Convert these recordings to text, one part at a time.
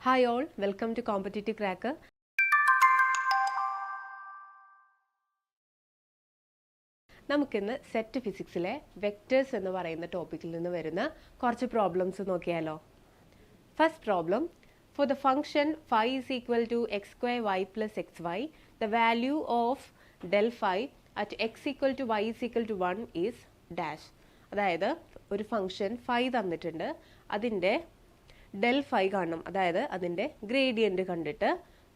Hi all, welcome to Competitive Cracker. നമുക്കിന്ന് set ഫിസിക്സിലെ vectors എന്ന് പറയുന്ന ടോപ്പിക്കിൽ നിന്ന് വരുന്ന കുറച്ച് പ്രോബ്ലംസ് നോക്കിയാലോ. First problem, for the function phi is equal to x square y plus xy, the value of del phi at x equal to y is equal to 1 is dash. അതായത് ഒരു function phi തന്നിട്ടുണ്ട്, അതിൻ്റെ del phi കാണണം, അതായത് അതിൻ്റെ gradient കണ്ടിട്ട്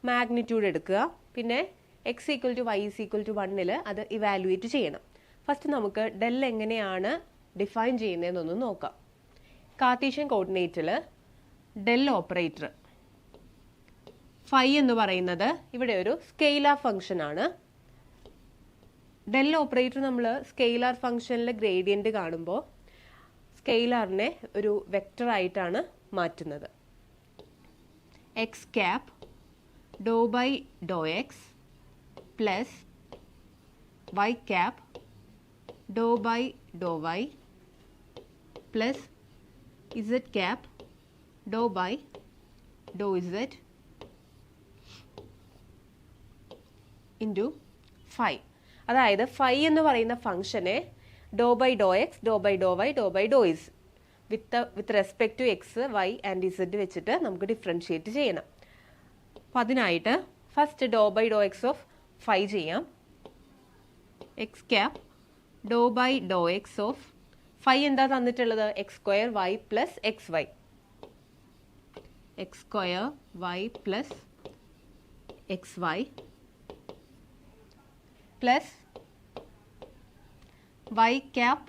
magnitude എടുക്കുക, പിന്നെ x equal to y is equal to 1 അത് ഇവാലുവേറ്റ് ചെയ്യണം. ഫസ്റ്റ് നമുക്ക് ഡെൽ എങ്ങനെയാണ് ഡിഫൈൻ ചെയ്യുന്നതെന്നൊന്ന് നോക്കാം. കാർട്ടീഷ്യൻ കോർഡിനേറ്റിൽ ഡെൽ ഓപ്പറേറ്റർ ഫൈ എന്ന് പറയുന്നത് ഇവിടെ ഒരു സ്കെയിലാർ ഫംഗ്ഷൻ ആണ്. ഡെൽ ഓപ്പറേറ്റർ നമ്മൾ സ്കെയിലാർ ഫംഗ്ഷനിലെ ഗ്രേഡിയൻറ്റ് കാണുമ്പോൾ സ്കെയിലാറിനെ ഒരു വെക്റ്റർ ആയിട്ടാണ് മാറ്റുന്നത്. X cap do by do x plus y cap do by do y plus z cap do by do z into phi. അതായത് ഫൈ എന്ന് പറയുന്ന ഫംഗ്ഷനെ do by do x do by do y do by do z with respect to x y and z വെച്ചിട്ട് നമുക്ക് differentiate ചെയ്യണം. അപ്പം അതിനായിട്ട് first do by do x of phi ചെയ്യാം. X cap do by do x of phi എന്താ തന്നിട്ടുള്ളത്? X square y plus x y, x square y plus x y plus y cap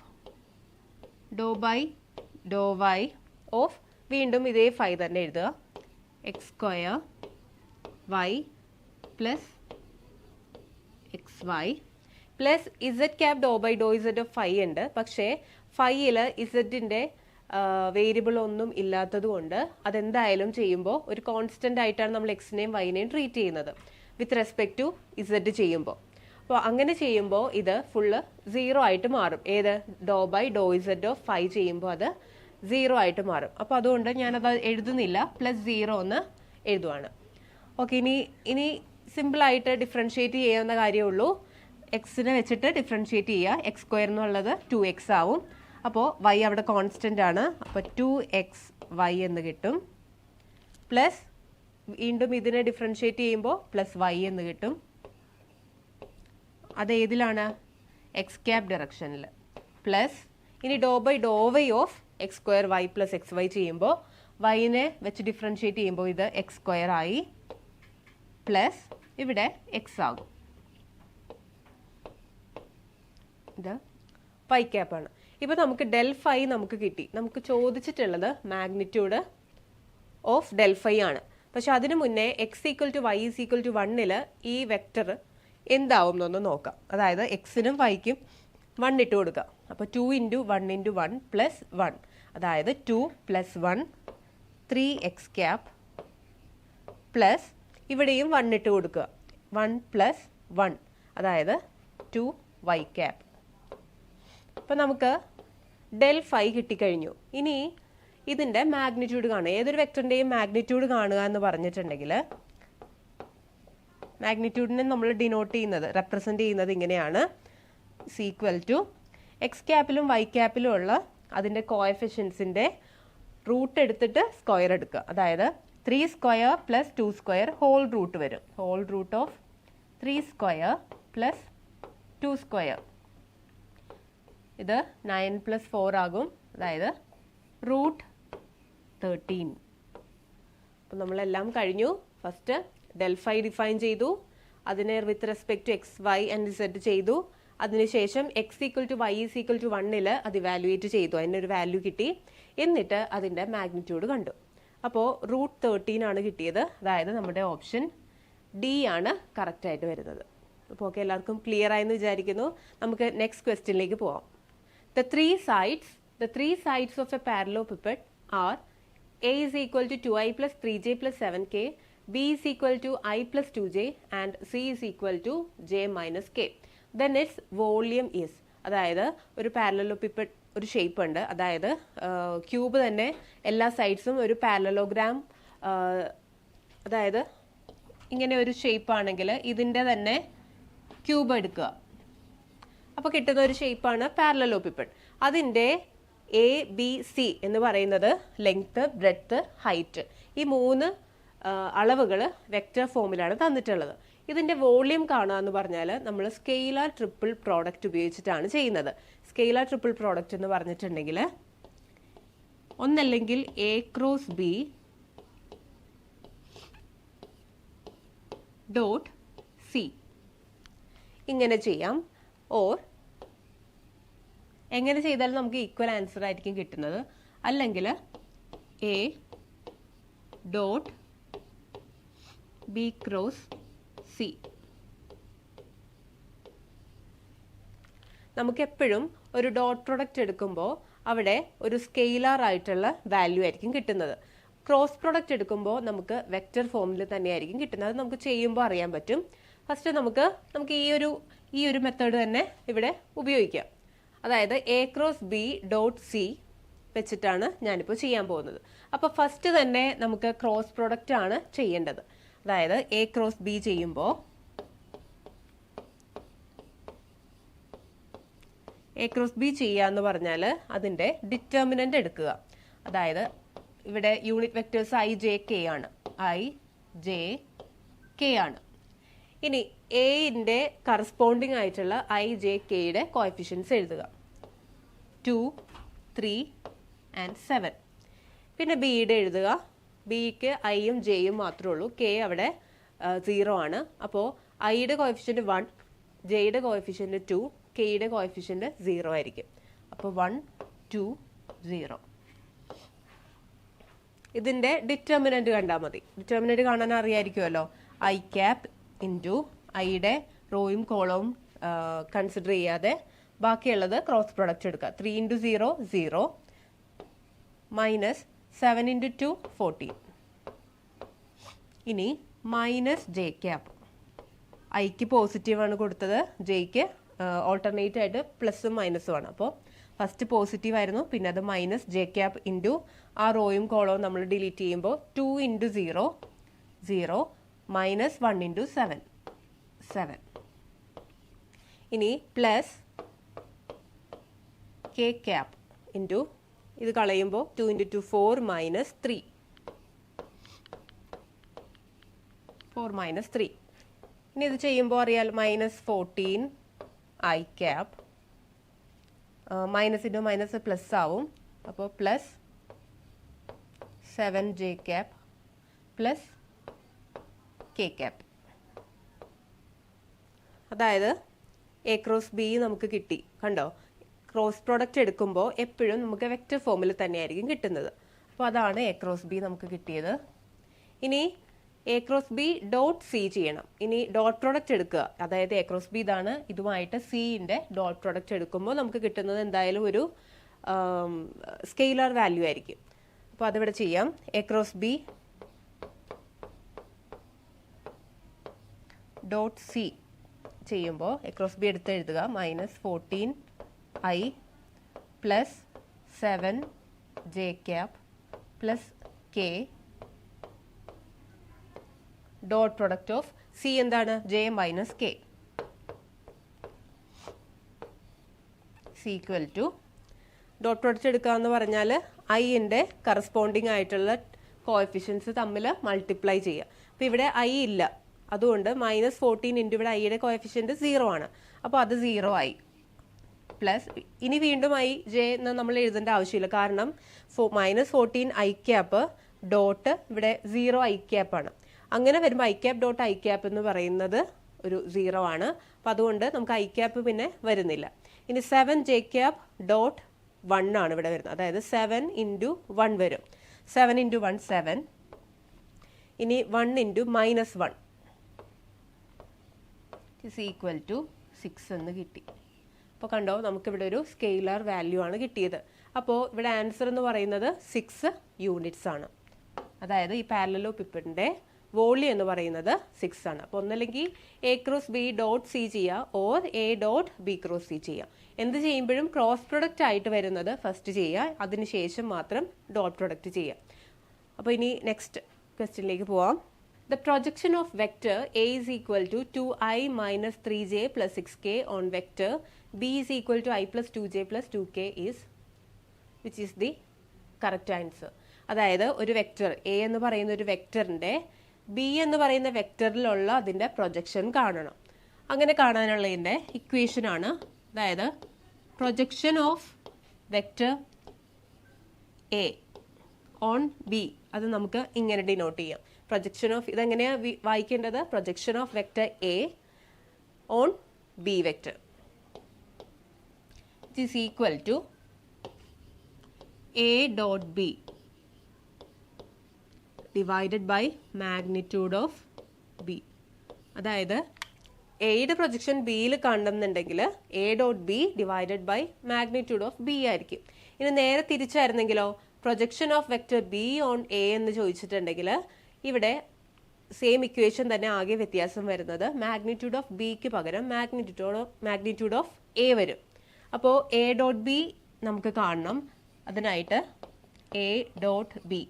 do by do y of വീണ്ടും ഇതേ phi തന്നെ എഴുതുക, x square y plus x y plus z cap do by do z of phi ഉണ്ട്. പക്ഷേ ഫൈയിൽ ഇസഡിൻ്റെ variable ഒന്നും ഇല്ലാത്തത് കൊണ്ട് അതെന്തായാലും ചെയ്യുമ്പോൾ ഒരു കോൺസ്റ്റൻ്റ് ആയിട്ടാണ് നമ്മൾ എക്സിനെയും വൈനെയും ട്രീറ്റ് ചെയ്യുന്നത് വിത്ത് റെസ്പെക്ട് ടു ഇസഡ് ചെയ്യുമ്പോൾ. അപ്പോൾ അങ്ങനെ ചെയ്യുമ്പോൾ ഇത് ഫുള്ള് 0 ആയിട്ട് മാറും. ഏത് do by do z of phi ചെയ്യുമ്പോൾ അത് 0 ആയിട്ട് മാറും. അപ്പോൾ അതുകൊണ്ട് ഞാനത് എഴുതുന്നില്ല, +0 എന്ന് എഴുതുവാണ്. ഓക്കെ, ഇനി സിമ്പിളായിട്ട് ഡിഫറൻഷിയേറ്റ് ചെയ്യാവുന്ന കാര്യമുള്ളൂ. എക്സിനെ വെച്ചിട്ട് ഡിഫറൻഷിയേറ്റ് ചെയ്യുക. എക്സ് സ്ക്വയർ എന്നുള്ളത് 2x ആവും. അപ്പോൾ വൈ അവിടെ കോൺസ്റ്റൻ്റ് ആണ്, അപ്പോൾ 2xy എന്ന് കിട്ടും. പ്ലസ് വീണ്ടും ഇതിനെ ഡിഫറൻഷിയേറ്റ് ചെയ്യുമ്പോൾ +y എന്ന് കിട്ടും. അത് ഏതിലാണ്? എക്സ് ക്യാപ് ഡയറക്ഷനിൽ. പ്ലസ് ഇനി do by do y of x square y plus x y ചെയ്യുമ്പോൾ വൈനെ വെച്ച് ഡിഫറൻഷിയേറ്റ് ചെയ്യുമ്പോൾ ഇത് എക്സ് സ്ക്വയർ ആയി, പ്ലസ് ഇവിടെ എക്സ് ആകും. ഇത് വൈ ക്യാപ്പ് ആണ്. ഇപ്പോൾ നമുക്ക് ഡെൽ ഫൈ നമുക്ക് കിട്ടി. നമുക്ക് ചോദിച്ചിട്ടുള്ളത് മാഗ്നിറ്റ്യൂഡ് ഓഫ് ഡെൽ ഫൈ ആണ്. പക്ഷെ അതിനു മുന്നേ x equal to y is equal to 1 ഈ വെക്റ്റർ എന്താവും എന്നൊന്ന് നോക്കാം. അതായത് എക്സിനും വൈക്കും 1 ഇട്ട് കൊടുക്കുക. അപ്പോൾ 2 × 1 × 1 പ്ലസ് 1, അതായത് 2 + 1 3x ക്യാപ് പ്ലസ് ഇവിടെയും 1 ഇട്ട് കൊടുക്കുക, 1 + 1 അതായത് 2y ക്യാപ്. അപ്പോൾ നമുക്ക് ഡെൽ ഫൈ കിട്ടിക്കഴിഞ്ഞു. ഇനി ഇതിൻ്റെ മാഗ്നിറ്റ്യൂഡ് കാണുക. ഏതൊരു വെക്ടറിൻ്റെയും മാഗ്നിറ്റ്യൂഡ് കാണുക എന്ന് പറഞ്ഞിട്ടുണ്ടെങ്കിൽ മാഗ്നിറ്റ്യൂഡിനെ നമ്മൾ ഡിനോട്ട് ചെയ്യുന്നത്, റെപ്രസെൻ്റ് ചെയ്യുന്നത് ഇങ്ങനെയാണ്: ഈക്വൽ ടു എക്സ് ക്യാപ്പിലും വൈ ക്യാപ്പിലും ഉള്ള അതിൻ്റെ കോഎഫിഷ്യൻസിൻ്റെ റൂട്ട് എടുത്തിട്ട് സ്ക്വയർ എടുക്കുക. അതായത് 3 square plus 2 square whole root വരും. Whole root of 3 square plus 2 square, ഇത് 9 + 4 ആകും, അതായത് √13. അപ്പം നമ്മളെല്ലാം കഴിഞ്ഞു. ഫസ്റ്റ് ഡെൽ ഫൈ ഡിഫൈൻ ചെയ്തു, അതിനെ with respect to x y and z ചെയ്തു. അതിനുശേഷം x equal to y is equal to 1 അത് ഇവാലുവേറ്റ് ചെയ്തു, അതിനൊരു വാല്യൂ കിട്ടി. എന്നിട്ട് അതിൻ്റെ മാഗ്നിറ്റ്യൂഡ് കണ്ടു. അപ്പോൾ √13 ആണ് കിട്ടിയത്. അതായത് നമ്മുടെ ഓപ്ഷൻ ഡി ആണ് കറക്റ്റായിട്ട് വരുന്നത്. അപ്പോൾ ഓക്കെ, എല്ലാവർക്കും ക്ലിയർ ആയെന്ന് വിചാരിക്കുന്നു. നമുക്ക് നെക്സ്റ്റ് ക്വസ്റ്റ്യനിലേക്ക് പോവാം. The three sides of a parallelepiped are A is equal to 2i plus 3j plus 7k, B is equal to I plus 2j and C is equal to j minus k. Then its volume is, അതായത് ഒരു പാരലലോപിപ്പഡ് ഒരു shape ഉണ്ട്. അതായത് cube തന്നെ എല്ലാ സൈഡ്സും ഒരു parallelogram അതായത് ഇങ്ങനെ ഒരു ഷേപ്പ് ആണെങ്കിൽ ഇതിൻ്റെ തന്നെ ക്യൂബ് എടുക്കുക. അപ്പോൾ കിട്ടുന്ന ഒരു ഷേപ്പാണ് പാരലലോപിപ്പഡ്. അതിൻ്റെ ABC എന്ന് പറയുന്നത് ലെങ്ത്, ബ്രെഡ്ത്ത്, ഹൈറ്റ്. ഈ 3 അളവുകൾ വെക്റ്റർ ഫോമിലാണ് തന്നിട്ടുള്ളത്. ഇതിൻ്റെ വോള്യൂം കാണുകയെന്ന് പറഞ്ഞാൽ നമ്മൾ സ്കെയിലാർ ട്രിപ്പിൾ പ്രോഡക്റ്റ് ഉപയോഗിച്ചിട്ടാണ് ചെയ്യുന്നത്. സ്കെയിലാർ ട്രിപ്പിൾ പ്രോഡക്റ്റ് എന്ന് പറഞ്ഞിട്ടുണ്ടെങ്കിൽ ഒന്നല്ലെങ്കിൽ A cross B dot C ഇങ്ങനെ ചെയ്യാം. ഓർ എങ്ങനെ ചെയ്താലും നമുക്ക് ഈക്വൽ ആൻസർ ആയിരിക്കും കിട്ടുന്നത്. അല്ലെങ്കിൽ A dot B cross C. നമുക്ക് എപ്പോഴും ഒരു ഡോട്ട് പ്രൊഡക്റ്റ് എടുക്കുമ്പോൾ അവിടെ ഒരു സ്കെയിലാർ ആയിട്ടുള്ള വാല്യൂ ആയിരിക്കും കിട്ടുന്നത്. ക്രോസ് പ്രൊഡക്റ്റ് എടുക്കുമ്പോൾ നമുക്ക് വെക്റ്റർ ഫോമിൽ തന്നെയായിരിക്കും കിട്ടുന്നത്. അത് നമുക്ക് ചെയ്യുമ്പോൾ അറിയാൻ പറ്റും. ഫസ്റ്റ് നമുക്ക് ഈ ഒരു മെത്തേഡ് തന്നെ ഇവിടെ ഉപയോഗിക്കാം. അതായത് A cross B dot C വെച്ചിട്ടാണ് ഞാനിപ്പോൾ ചെയ്യാൻ പോകുന്നത്. അപ്പോൾ ഫസ്റ്റ് തന്നെ നമുക്ക് ക്രോസ് പ്രൊഡക്റ്റ് ആണ് ചെയ്യേണ്ടത്. അതായത് A ക്രോസ് B ചെയ്യുമ്പോൾ A ക്രോസ് B ചെയ്യാന്ന് പറഞ്ഞാൽ അതിൻ്റെ ഡിറ്റർമിനന്റ് എടുക്കുക. അതായത് ഇവിടെ unit vectors I J K ആണ്. I J K ആണ്. ഇനി എന്റെ കറസ്പോണ്ടിങ് ആയിട്ടുള്ള I J K യുടെ കോഎഫിഷ്യൻസ് എഴുതുക. 2, 3 and 7. പിന്നെ ബിയുടെ എഴുതുക. ബിക്ക് ഐയും ജെയും മാത്രമേ ഉള്ളൂ. കെ അവിടെ 0 ആണ്. അപ്പോൾ ഐയുടെ കോഎഫിഷ്യന്റ് 1, ജെയുടെ കോഎഫിഷ്യന്റ് 2, കെയുടെ കോഎഫിഷ്യന്റ് 0 ആയിരിക്കും. അപ്പോൾ 1, 2, 0. ഇതിന്റെ ഡിറ്റർമിനന്റ് കണ്ടാൽ മതി. ഡിറ്റർമിനന്റ് കാണാൻ അറിയായിരിക്കുമല്ലോ. I ക്യാപ് ഇൻറ്റു ഐയുടെ റോയും കോളവും കൺസിഡർ ചെയ്യാതെ ബാക്കിയുള്ളത് ക്രോസ് പ്രൊഡക്റ്റ് എടുക്കുക. 3 × 0 0 മൈനസ് 7 × 2 14. ഇനി മൈനസ് ജെ ക്യാപ്. ഐക്ക് പോസിറ്റീവാണ് കൊടുത്തത്, ജെയ്ക്ക് ഓൾട്ടർനേറ്റ് ആയിട്ട് പ്ലസും മൈനസും ആണ്. അപ്പോൾ ഫസ്റ്റ് പോസിറ്റീവ് ആയിരുന്നു, പിന്നെ അത് മൈനസ് ജെ ക്യാപ് ഇൻറ്റു ആ റോയും കോളവും നമ്മൾ ഡിലീറ്റ് ചെയ്യുമ്പോൾ 2 × 0 0 മൈനസ് 1 × 7 7. ഇനി പ്ലസ് കെ ക്യാപ് ഇൻറ്റു ഇത് കളയുമ്പോൾ 2 × 2 4 മൈനസ് 3 4 മൈനസ് 3. ഇനി ഇത് ചെയ്യുമ്പോൾ അറിയാൽ minus 14 I cap, minus into minus plus ആവും. അപ്പോൾ plus 7 j cap plus k cap. അതായത് A ക്രോസ് B നമുക്ക് കിട്ടി. കണ്ടോ, ക്രോസ് പ്രോഡക്റ്റ് എടുക്കുമ്പോൾ എപ്പോഴും നമുക്ക് വെക്റ്റർ ഫോമിൽ തന്നെയായിരിക്കും കിട്ടുന്നത്. അപ്പോൾ അതാണ് A ക്രോസ് B നമുക്ക് കിട്ടിയത്. ഇനി A cross B dot C ചെയ്യണം. ഇനി ഡോട്ട് പ്രോഡക്റ്റ് എടുക്കുക. അതായത് A ക്രോസ് B ഇതാണ്, ഇതുമായിട്ട് Cന്റെ ഡോട്ട് പ്രോഡക്റ്റ് എടുക്കുമ്പോൾ നമുക്ക് കിട്ടുന്നത് എന്തായാലും ഒരു സ്കെയിലർ വാല്യൂ ആയിരിക്കും. അപ്പോൾ അതിവിടെ ചെയ്യാം. A cross B dot C ചെയ്യുമ്പോൾ A ക്രോസ് B എടുത്ത് എഴുതുക. Minus 14 I plus 7 j cap plus K dot product of C എന്താണ്, J minus K. C equal two dot product എടുക്കുക എന്ന് പറഞ്ഞാൽ ഐൻ്റെ കറസ്പോണ്ടിങ് ആയിട്ടുള്ള കോഎഫിഷ്യൻസ് തമ്മിൽ മൾട്ടിപ്ലൈ ചെയ്യുക. അപ്പോൾ ഇവിടെ I ഇല്ല, അതുകൊണ്ട് മൈനസ് 14 ഇൻറ്റു ഇവിടെ ഐയുടെ കോഎഫിഷ്യൻറ്റ് 0 ആണ്. അപ്പോൾ അത് 0 ആയി. പ്ലസ് ഇനി വീണ്ടും I J എന്ന് നമ്മൾ എഴുതേണ്ട ആവശ്യമില്ല, കാരണം മൈനസ് 14 I ക്യാപ്പ് ഡോട്ട് ഇവിടെ 0 I ക്യാപ്പ് ആണ്. അങ്ങനെ വരുമ്പോൾ I cap dot I cap എന്ന് പറയുന്നത് ഒരു 0 ആണ്. അപ്പോൾ അതുകൊണ്ട് നമുക്ക് I ക്യാപ്പ് പിന്നെ വരുന്നില്ല. ഇനി 7 ജെ ക്യാപ്പ് ഡോട്ട് 1 ആണ് ഇവിടെ വരുന്നത്. അതായത് 7 × 1 വരും. 7 × 1 7. ഇനി 1 × മൈനസ് 1 ഇസ് ഈക്വൽ ടു 6 എന്ന് കിട്ടി. അപ്പോൾ കണ്ടോ, നമുക്കിവിടെ ഒരു സ്കെയിലർ വാല്യൂ ആണ് കിട്ടിയത്. അപ്പോൾ ഇവിടെ ആൻസർ എന്ന് പറയുന്നത് 6 യൂണിറ്റ്സ് ആണ്. അതായത് ഈ പാരലലോപിപ്പഡിൻ്റെ വോള്യം എന്ന് പറയുന്നത് 6 ആണ്. അപ്പോൾ ഒന്നല്ലെങ്കിൽ A cross B dot C ചെയ്യുക, or A dot B cross C ചെയ്യുക. എന്ത് ചെയ്യുമ്പോഴും ക്രോസ് പ്രൊഡക്റ്റ് ആയിട്ട് വരുന്നത് ഫസ്റ്റ് ചെയ്യുക, അതിനുശേഷം മാത്രം ഡോട്ട് പ്രൊഡക്റ്റ് ചെയ്യുക. അപ്പോൾ ഇനി നെക്സ്റ്റ് ക്വസ്റ്റ്യനിലേക്ക് പോവാം. The projection of vector A is equal to 2i minus 3j plus 6k on vector B is equal to I plus 2j plus 2k is, which is the correct answer. അതായത് ഒരു vector A എന്ന് പറയുന്ന ഒരു വെക്റ്ററിൻ്റെ B എന്ന് പറയുന്ന വെക്റ്ററിലുള്ള അതിൻ്റെ projection കാണണം. അങ്ങനെ കാണാനുള്ളതിൻ്റെ ഇക്വേഷനാണ്, അതായത് projection of vector A on b, അത് നമുക്ക് ഇങ്ങനെ ഡിനോട്ട് ചെയ്യാം. പ്രൊജക്ഷൻ ഓഫ്, ഇതെങ്ങനെയാണ് വായിക്കേണ്ടത്? Projection of vector A on b vector it is equal to A dot b divided by magnitude of b. അതായത് എയുടെ പ്രൊജക്ഷൻ ബിയിൽ കാണുന്നുണ്ടെങ്കിൽ a dot b divided by magnitude of b ആയിരിക്കും. ഇനി നേരെ തിരിച്ചായിരുന്നെങ്കിലോ, projection of vector b on a എന്ന് ചോദിച്ചിട്ടുണ്ടെങ്കിൽ ഇവിടെ സെയിം ഇക്വേഷൻ തന്നെ, ആകെ വ്യത്യാസം വരുന്നത് മാഗ്നിറ്റ്യൂഡ് ഓഫ് ബിക്ക് പകരം മാഗ്നിറ്റ്യൂഡ് ഓഫ് എ വരും. അപ്പോൾ എ ഡോട്ട് ബി നമുക്ക് കാണണം. അതിനായിട്ട് എ ഡോട്ട് ബി,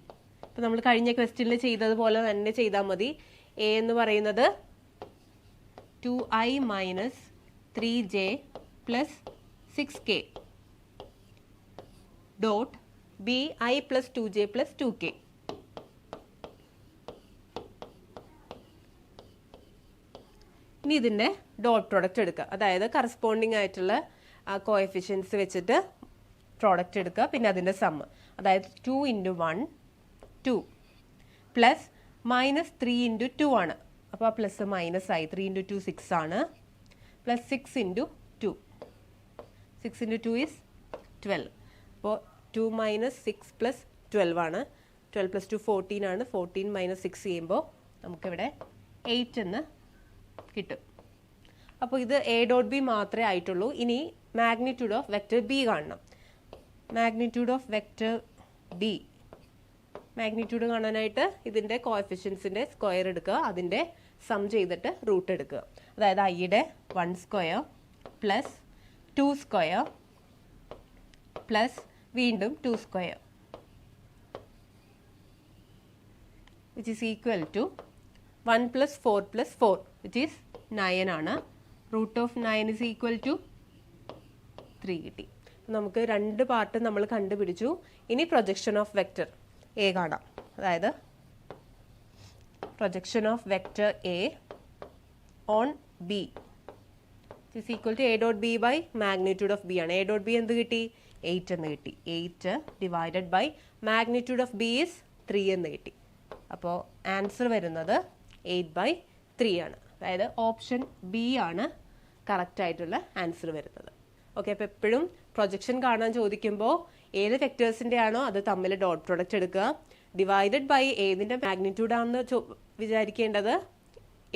അപ്പോൾ നമ്മൾ കഴിഞ്ഞ ക്വസ്റ്റ്യനിൽ ചെയ്തതുപോലെ തന്നെ ചെയ്താൽ മതി. എ എന്ന് പറയുന്നത് 2i minus 3j plus 6k dot B I plus 2j plus 2k. ഇനി ഇതിൻ്റെ ഡോട്ട് പ്രോഡക്റ്റ് എടുക്കുക, അതായത് കറസ്പോണ്ടിങ് ആയിട്ടുള്ള കോഎഫിഷ്യൻസ് വെച്ചിട്ട് പ്രോഡക്റ്റ് എടുക്കുക, പിന്നെ അതിൻ്റെ സമ്മ്, അതായത് 2 × 1 2 പ്ലസ് മൈനസ് 3 × 2 ആണ്. അപ്പോൾ ആ പ്ലസ് മൈനസ് ആയി. 3 × 2 6 ആണ്, പ്ലസ് 6 × 2, 6 × 2 ഈസ് 12. അപ്പോൾ 2 മൈനസ് 6 പ്ലസ് 12 ആണ്. 12 പ്ലസ് 2 14 ആണ്. 14 മൈനസ് 6 ചെയ്യുമ്പോൾ നമുക്കിവിടെ 8 എന്ന് കിട്ടും. അപ്പോൾ ഇത് എ ഡോട്ട് ബി മാത്രമേ ആയിട്ടുള്ളൂ. ഇനി മാഗ്നിറ്റ്യൂഡ് ഓഫ് വെക്റ്റർ ബി കാണണം. Magnitude of vector B, magnitude കാണാനായിട്ട് ഇതിൻ്റെ കോഎഫിഷ്യൻസിൻ്റെ സ്ക്വയർ എടുക്കുക, അതിൻ്റെ സം ചെയ്തിട്ട് റൂട്ട് എടുക്കുക. അതായത് ഐയുടെ 1 സ്ക്വയർ പ്ലസ് 2 സ്ക്വയർ പ്ലസ് വീണ്ടും 2 square which is equal to 1 plus 4 plus 4 which is 9 ആണ്. Root of 9 is equal to 3 കിട്ടി. നമുക്ക് രണ്ട് പാർട്ട് നമ്മൾ കണ്ടുപിടിച്ചു. ഇനി പ്രൊജക്ഷൻ ഓഫ് വെക്റ്റർ എ കാണാം. അതായത് projection of vector A on B is equal to A dot B by magnitude of B ആണ്. എ ഡോട്ട് ബി എന്ത് കിട്ടി? 8 എന്ന് കിട്ടി. 8 divided by magnitude of B is 3 എന്ന് കിട്ടി. അപ്പോൾ ആൻസർ വരുന്നത് 8/3 ആണ്. അതായത് ഓപ്ഷൻ ബി ആണ് കറക്റ്റ് ആയിട്ടുള്ള ആൻസർ വരുന്നത്. ഓക്കെ, അപ്പോൾ എപ്പോഴും പ്രൊജക്ഷൻ കാണാൻ ചോദിക്കുമ്പോൾ ഏത് വെക്ടേഴ്സിൻ്റെ ആണോ അത് തമ്മിൽ ഡോട്ട് പ്രോഡക്റ്റ് എടുക്കുക. ഡിവൈഡഡ് ബൈ ഏതിൻ്റെ മാഗ്നിറ്റ്യൂഡ് ആണെന്ന് വിചാരിക്കേണ്ടത്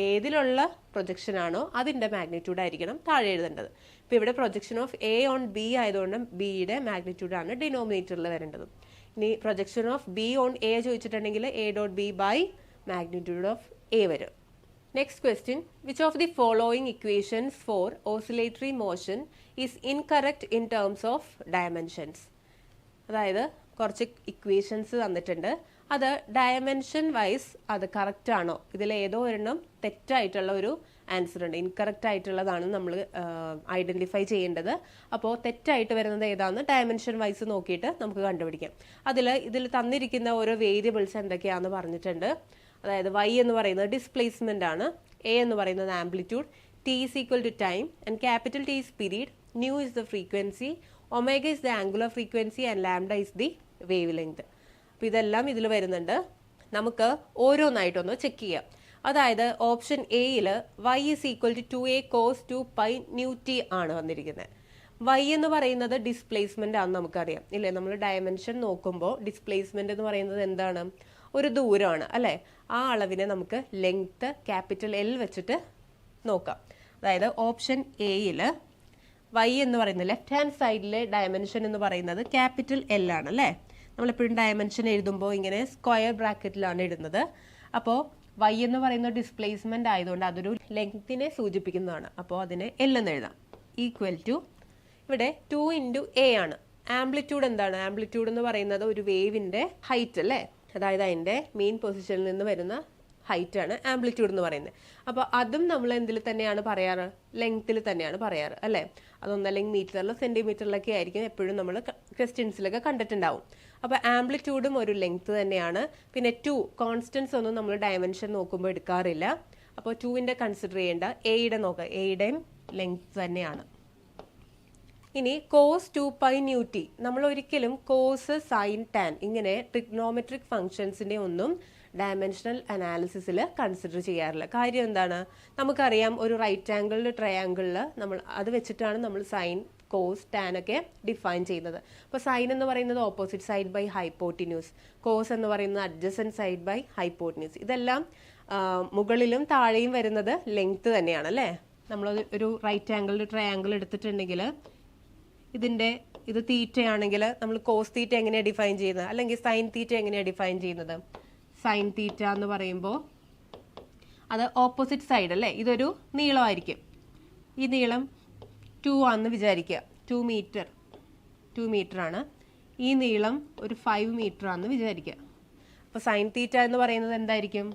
ഏതിലുള്ള പ്രൊജക്ഷൻ ആണോ അതിൻ്റെ മാഗ്നിറ്റ്യൂഡ് ആയിരിക്കണം താഴെ എഴുതേണ്ടത്. ഇപ്പോൾ ഇവിടെ projection of a on b ആയതുകൊണ്ട് ബിയുടെ മാഗ്നിറ്റ്യൂഡ് ആണ് ഡിനോമിനേറ്ററിൽ വരേണ്ടത്. ഇനി projection of b on a ചോദിച്ചിട്ടുണ്ടെങ്കിൽ a dot B by magnitude of a വരും. Next question, which of the following equations for oscillatory motion is incorrect in terms of dimensions? അതായത് കുറച്ച് ഇക്വേഷൻസ് തന്നിട്ടുണ്ട്, അത് ഡയമെൻഷൻ വൈസ് അത് correct ആണോ, ഇതിൽ ഏതോ ഒരെണ്ണം തെറ്റായിട്ടുള്ള ഒരു ആൻസർ ഉണ്ട്, ഇൻകറക്റ്റ് ആയിട്ടുള്ളതാണ് നമ്മൾ ഐഡൻറ്റിഫൈ ചെയ്യേണ്ടത്. അപ്പോൾ തെറ്റായിട്ട് വരുന്നത് ഏതാണെന്ന് ഡയമെൻഷൻ വൈസ് നോക്കിയിട്ട് നമുക്ക് കണ്ടുപിടിക്കാം. ഇതിൽ തന്നിരിക്കുന്ന ഓരോ വേരിയബിൾസ് എന്തൊക്കെയാണെന്ന് പറഞ്ഞിട്ടുണ്ട്. അതായത് y എന്ന് പറയുന്നത് ഡിസ്പ്ലേസ്മെന്റ് ആണ്, a എന്ന് പറയുന്നത് amplitude, t is equal to time and capital T is period, nu is the frequency, omega is the angular frequency and lambda is the wavelength. അപ്പോൾ ഇതെല്ലാം ഇതിൽ വരുന്നുണ്ട്. നമുക്ക് ഓരോന്നായിട്ടൊന്ന് ചെക്ക് ചെയ്യാം. അതായത് ഓപ്ഷൻ എയിൽ y is equal to 2a cos 2π µt ആണ് വന്നിരിക്കുന്നത്. y എന്ന് പറയുന്നത് ഡിസ്പ്ലേസ്മെന്റ് ആണെന്ന് നമുക്കറിയാം ഇല്ലേ? നമ്മൾ ഡയമെൻഷൻ നോക്കുമ്പോൾ ഡിസ്പ്ലേസ്മെന്റ് എന്ന് പറയുന്നത് എന്താണ്? ഒരു ദൂരമാണ് അല്ലേ? ആ അളവിനെ നമുക്ക് ലെങ്ത് ക്യാപിറ്റൽ L വെച്ചിട്ട് നോക്കാം. അതായത് ഓപ്ഷൻ എയിൽ y എന്ന് പറയുന്നത് ലെഫ്റ്റ് ഹാൻഡ് സൈഡിലെ ഡയമെൻഷൻ എന്ന് പറയുന്നത് ക്യാപിറ്റൽ L ആണ് അല്ലേ? നമ്മളെപ്പോഴും ഡയമെൻഷൻ എഴുതുമ്പോൾ ഇങ്ങനെ സ്ക്വയർ ബ്രാക്കറ്റിലാണ് ഇടുന്നത്. അപ്പോൾ y എന്ന് പറയുന്ന ഡിസ്പ്ലേസ്മെന്റ് ആയതുകൊണ്ട് അതൊരു ലെങ്ത്തിനെ സൂചിപ്പിക്കുന്നതാണ്. അപ്പോൾ അതിനെ L എന്ന് എഴുതാം. ഈക്വൽ ടു ഇവിടെ 2 × a ആണ്. ആംപ്ലിറ്റ്യൂഡ് എന്താണ്? ആംപ്ലിറ്റ്യൂഡ് എന്ന് പറയുന്നത് ഒരു വേവിന്റെ ഹൈറ്റ് അല്ലേ? അതായത് അതിൻ്റെ മെയിൻ പൊസിഷനിൽ നിന്ന് വരുന്ന ഹൈറ്റ് ആണ് ആംപ്ലിറ്റ്യൂഡ് എന്ന് പറയുന്നത്. അപ്പോൾ അതും നമ്മൾ എന്തിൽ തന്നെയാണ് പറയാറ്? ലെങ്ത്തിൽ തന്നെയാണ് പറയാറ് അല്ലേ? അതൊന്നല്ലെങ്കിൽ മീറ്ററിലോ സെന്റിമീറ്ററിലൊക്കെ ആയിരിക്കും എപ്പോഴും നമ്മൾ ക്വസ്റ്റ്യൻസിലൊക്കെ കണ്ടിട്ടുണ്ടാവും. അപ്പോൾ ആംപ്ലിറ്റ്യൂഡും ഒരു ലെങ്ത് തന്നെയാണ്. പിന്നെ 2 കോൺസ്റ്റൻസ് ഒന്നും നമ്മൾ ഡയമെൻഷൻ നോക്കുമ്പോൾ എടുക്കാറില്ല. അപ്പോൾ 2ന്റെ കൺസിഡർ ചെയ്യേണ്ട, എയുടെ നോക്കുക, എയുടെയും ലെങ്ത് തന്നെയാണ്. ഇനി കോസ് 2π ന്യൂട്ടി, നമ്മൾ ഒരിക്കലും കോസ് സൈൻ ടാൻ ഇങ്ങനെ ട്രിഗ്നോമെട്രിക് ഫംഗ്ഷൻസിന്റെ ഒന്നും ഡയമെൻഷണൽ അനാലിസിസിൽ കൺസിഡർ ചെയ്യാറില്ല. കാര്യം എന്താണ്? നമുക്കറിയാം ഒരു റൈറ്റ് ആംഗിളിൽ ട്രയാംഗിളിൽ നമ്മൾ അത് വെച്ചിട്ടാണ് നമ്മൾ സൈൻ കോസ് ടാൻ ഒക്കെ ഡിഫൈൻ ചെയ്യുന്നത്. അപ്പോൾ സൈൻ എന്ന് പറയുന്നത് opposite side by hypotenuse, cos എന്ന് പറയുന്നത് അഡ്ജസൻറ്റ് സൈഡ് ബൈ ഹൈപ്പോട്ടിന്യൂസ്. ഇതെല്ലാം മുകളിലും താഴെയും വരുന്നത് ലെങ്ത് തന്നെയാണ് അല്ലേ? നമ്മൾ ഒരു റൈറ്റ് ആംഗിളിൽ ട്രയാംഗിൾ എടുത്തിട്ടുണ്ടെങ്കിൽ ഇത് തീറ്റയാണെങ്കിൽ നമ്മൾ കോസ് തീറ്റ എങ്ങനെയാണ് ഡിഫൈൻ ചെയ്യുന്നത്, അല്ലെങ്കിൽ സൈൻ തീറ്റ എങ്ങനെയാണ് ഡിഫൈൻ ചെയ്യുന്നത്? സൈൻ തീറ്റ എന്ന് പറയുമ്പോൾ അത് ഓപ്പോസിറ്റ് സൈഡ് അല്ലേ? ഇതൊരു നീളമായിരിക്കും. ഈ നീളം 2 ആണെന്ന് വിചാരിക്കുക. 2 മീറ്റർ ആണ്. ഈ നീളം ഒരു 5 മീറ്റർ ആണെന്ന് വിചാരിക്കുക. അപ്പോൾ സൈൻ തീറ്റ എന്ന് പറയുന്നത് എന്തായിരിക്കും?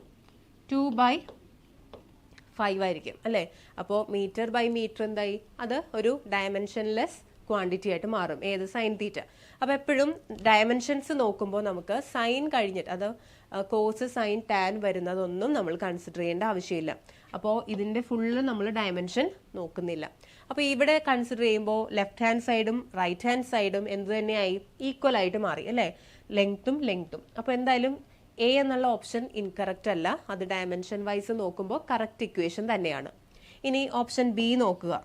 2/5 ആയിരിക്കും അല്ലേ? അപ്പോൾ മീറ്റർ ബൈ മീറ്റർ എന്തായി? അത് ഒരു ഡയമെൻഷൻലെസ് ക്വാണ്ടിറ്റി ആയിട്ട് മാറും. ഏത്? Sine theta. അപ്പോൾ എപ്പോഴും ഡയമെൻഷൻസ് നോക്കുമ്പോൾ നമുക്ക് സൈൻ കഴിഞ്ഞിട്ട് അത് കോസ് സൈൻ ടാൻ വരുന്നതൊന്നും നമ്മൾ കൺസിഡർ ചെയ്യേണ്ട ആവശ്യമില്ല. അപ്പോൾ ഇതിൻ്റെ ഫുള്ള് നമ്മൾ ഡയമെൻഷൻ നോക്കുന്നില്ല. അപ്പോൾ ഇവിടെ കൺസിഡർ ചെയ്യുമ്പോൾ ലെഫ്റ്റ് ഹാൻഡ് സൈഡും റൈറ്റ് ഹാൻഡ് സൈഡും എന്ത് തന്നെയായി? ഈക്വൽ ആയിട്ട് മാറി അല്ലേ? ലെങ്ത്തും. അപ്പോൾ എന്തായാലും എ എന്നുള്ള ഓപ്ഷൻ ഇൻകറക്റ്റ് അല്ല. അത് ഡയമെൻഷൻ വൈസ് നോക്കുമ്പോൾ കറക്റ്റ് ഇക്വേഷൻ തന്നെയാണ്. ഇനി ഓപ്ഷൻ ബി നോക്കുക.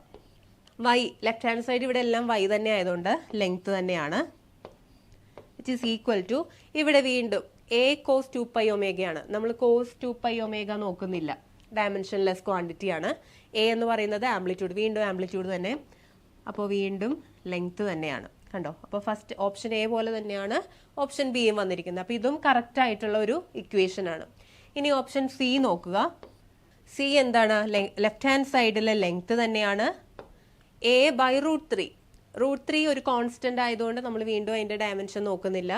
വൈ, ലെഫ്റ്റ് ഹാൻഡ് സൈഡ് ഇവിടെ എല്ലാം വൈ തന്നെ ആയതുകൊണ്ട് ലെങ്ത് തന്നെയാണ്. വിച്ച് ഈസ് ഈക്വൽ ടു, ഇവിടെ വീണ്ടും എ കോസ് 2π ഒമേഗയാണ്. നമ്മൾ കോസ് 2π ഒമേഗ നോക്കുന്നില്ല, ഡയമെൻഷൻലെസ് ക്വാണ്ടിറ്റി ആണ്. എ എന്ന് പറയുന്നത് ആംപ്ലിറ്റ്യൂഡ്, വീണ്ടും ആംപ്ലിറ്റ്യൂഡ് തന്നെ. അപ്പോൾ വീണ്ടും ലെങ്ത് തന്നെയാണ്. കണ്ടോ? അപ്പോൾ ഫസ്റ്റ് ഓപ്ഷൻ എ പോലെ തന്നെയാണ് ഓപ്ഷൻ ബിയും വന്നിരിക്കുന്നത്. അപ്പോൾ ഇതും കറക്റ്റ് ആയിട്ടുള്ള ഒരു ഇക്വേഷൻ ആണ്. ഇനി ഓപ്ഷൻ സി നോക്കുക. സി എന്താണ്? ലെഫ്റ്റ് ഹാൻഡ് സൈഡിലെ ലെങ്ത് തന്നെയാണ്. a/√3. √3 ഒരു കോൺസ്റ്റന്റ് ആയതുകൊണ്ട് നമ്മൾ വീണ്ടും അതിന്റെ ഡയമെൻഷൻ നോക്കുന്നില്ല.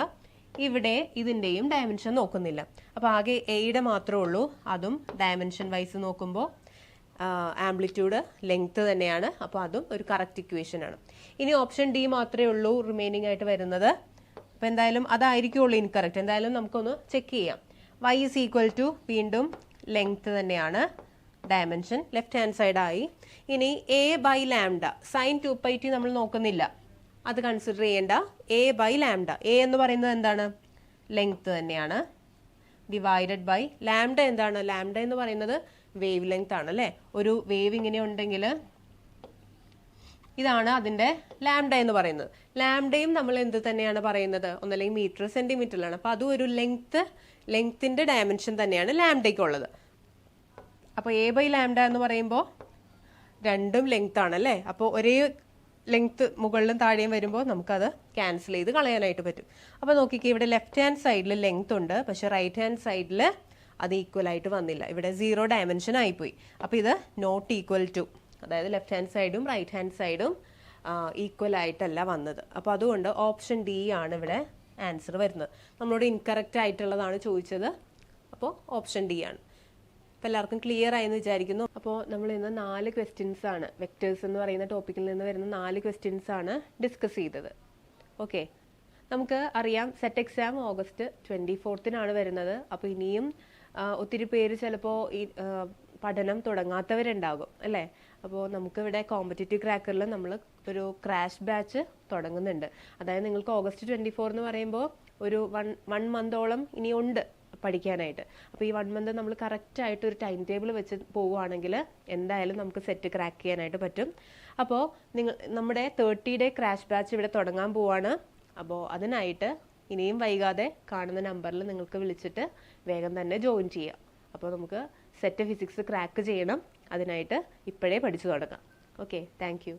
ഇവിടെ ഇതിന്റെയും ഡയമെൻഷൻ നോക്കുന്നില്ല. അപ്പോൾ ആകെ എയുടെ മാത്രമേ ഉള്ളൂ. അതും ഡയമെൻഷൻ വൈസ് നോക്കുമ്പോൾ ആംപ്ലിറ്റ്യൂഡ് ലെങ്ത് തന്നെയാണ്. അപ്പോൾ അതും ഒരു കറക്റ്റ് ഇക്വേഷൻ ആണ്. ഇനി ഓപ്ഷൻ ഡി മാത്രമേ ഉള്ളൂ റിമൈനിങ് ആയിട്ട് വരുന്നത്. അപ്പോൾ എന്തായാലും അതായിരിക്കുള്ളൂ ഇൻകറക്റ്റ്. എന്തായാലും നമുക്കൊന്ന് ചെക്ക് ചെയ്യാം. y ഈസ് ഈക്വൽ ടു വീണ്ടും ലെങ്ത് തന്നെയാണ്, ഡയമെൻഷൻ ലെഫ്റ്റ് ഹാൻഡ് സൈഡ് ആയി. ഇനി a/λ, സൈൻ 2πt നമ്മൾ നോക്കുന്നില്ല, അത് കൺസിഡർ ചെയ്യേണ്ട. a/λ, a എന്ന് പറയുന്നത് എന്താണ്? ലെങ്ത് തന്നെയാണ്. ഡിവൈഡഡ് ബൈ ലാംഡ എന്താണ്? ലാംഡ എന്ന് പറയുന്നത് വേവ് ലെങ്ത് ആണ് അല്ലേ? ഒരു വേവ് ഇങ്ങനെ ഉണ്ടെങ്കിൽ ഇതാണ് അതിന്റെ ലാംഡ എന്ന് പറയുന്നത്. ലാംഡയും നമ്മൾ എന്ത് തന്നെയാണ് പറയുന്നത്? ഒന്നല്ലെങ്കിൽ മീറ്റർ സെന്റിമീറ്ററിലാണ്. അപ്പോൾ അതും ഒരു ലെങ്ത്തിന്റെ ഡയമെൻഷൻ തന്നെയാണ് ലാംഡയ്ക്കുള്ളത്. അപ്പോൾ a/λ എന്ന് പറയുമ്പോൾ രണ്ടും ലെങ്ത് ആണല്ലേ? അപ്പോൾ ഒരേ ലെങ്ത് മുകളിലും താഴെയും വരുമ്പോൾ നമുക്കത് ക്യാൻസൽ ചെയ്ത് കളയാനായിട്ട് പറ്റും. അപ്പോൾ നോക്കിക്കേ, ഇവിടെ ലെഫ്റ്റ് ഹാൻഡ് സൈഡിൽ ലെങ്ത് ഉണ്ട്, പക്ഷെ റൈറ്റ് ഹാൻഡ് സൈഡിൽ അത് ഈക്വൽ ആയിട്ട് വന്നില്ല. ഇവിടെ 0 ഡയമെൻഷൻ ആയിപ്പോയി. അപ്പോൾ ഇത് നോട്ട് ഈക്വൽ ടു, അതായത് ലെഫ്റ്റ് ഹാൻഡ് സൈഡും റൈറ്റ് ഹാൻഡ് സൈഡും ഈക്വൽ ആയിട്ടല്ല വന്നത്. അപ്പോൾ അതുകൊണ്ട് ഓപ്ഷൻ ഡി ആണ് ഇവിടെ ആൻസർ വരുന്നത്. നമ്മളോട് ഇൻകറക്റ്റ് ആയിട്ടുള്ളതാണ് ചോദിച്ചത്. അപ്പോൾ ഓപ്ഷൻ ഡി ആണ്. അപ്പോൾ എല്ലാവർക്കും ക്ലിയർ ആയെന്ന് വിചാരിക്കുന്നു. അപ്പോൾ നമ്മൾ ഇന്ന് 4 ക്വസ്റ്റ്യൻസ് ആണ്, വെക്ടേഴ്സ് എന്ന് പറയുന്ന ടോപ്പിക്കിൽ നിന്ന് വരുന്ന 4 ക്വസ്റ്റ്യൻസ് ആണ് ഡിസ്കസ് ചെയ്തത്. ഓക്കെ, നമുക്ക് അറിയാം സെറ്റ് എക്സാം ഓഗസ്റ്റ് 24-നാണ് വരുന്നത്. അപ്പോൾ ഇനിയും ഒത്തിരി പേര് ചിലപ്പോൾ ഈ പഠനം തുടങ്ങാത്തവരുണ്ടാകും അല്ലേ? അപ്പോൾ നമുക്കിവിടെ കോമ്പറ്റേറ്റീവ് ക്രാക്കറിൽ നമ്മൾ ഒരു ക്രാഷ് ബാച്ച് തുടങ്ങുന്നുണ്ട്. അതായത് നിങ്ങൾക്ക് ഓഗസ്റ്റ് 24 എന്ന് പറയുമ്പോൾ ഒരു വൺ മന്തോളം ഇനിയുണ്ട് പഠിക്കാനായിട്ട്. അപ്പോൾ ഈ 1 മന്ത് നമ്മൾ കറക്റ്റായിട്ട് ഒരു ടൈം ടേബിൾ വെച്ച് പോവുകയാണെങ്കിൽ എന്തായാലും നമുക്ക് സെറ്റ് ക്രാക്ക് ചെയ്യാനായിട്ട് പറ്റും. അപ്പോൾ നമ്മുടെ 30-ഡേ ക്രാഷ് ബാച്ച് ഇവിടെ തുടങ്ങാൻ പോവാണ്. അപ്പോൾ അതിനായിട്ട് ഇനിയും വൈകാതെ കാണുന്ന നമ്പറിൽ നിങ്ങൾക്ക് വിളിച്ചിട്ട് വേഗം തന്നെ ജോയിൻ ചെയ്യാം. അപ്പോൾ നമുക്ക് സെറ്റ് ഫിസിക്സ് ക്രാക്ക് ചെയ്യണം. അതിനായിട്ട് ഇപ്പോഴേ പഠിച്ചു തുടങ്ങാം. Okay, thank you.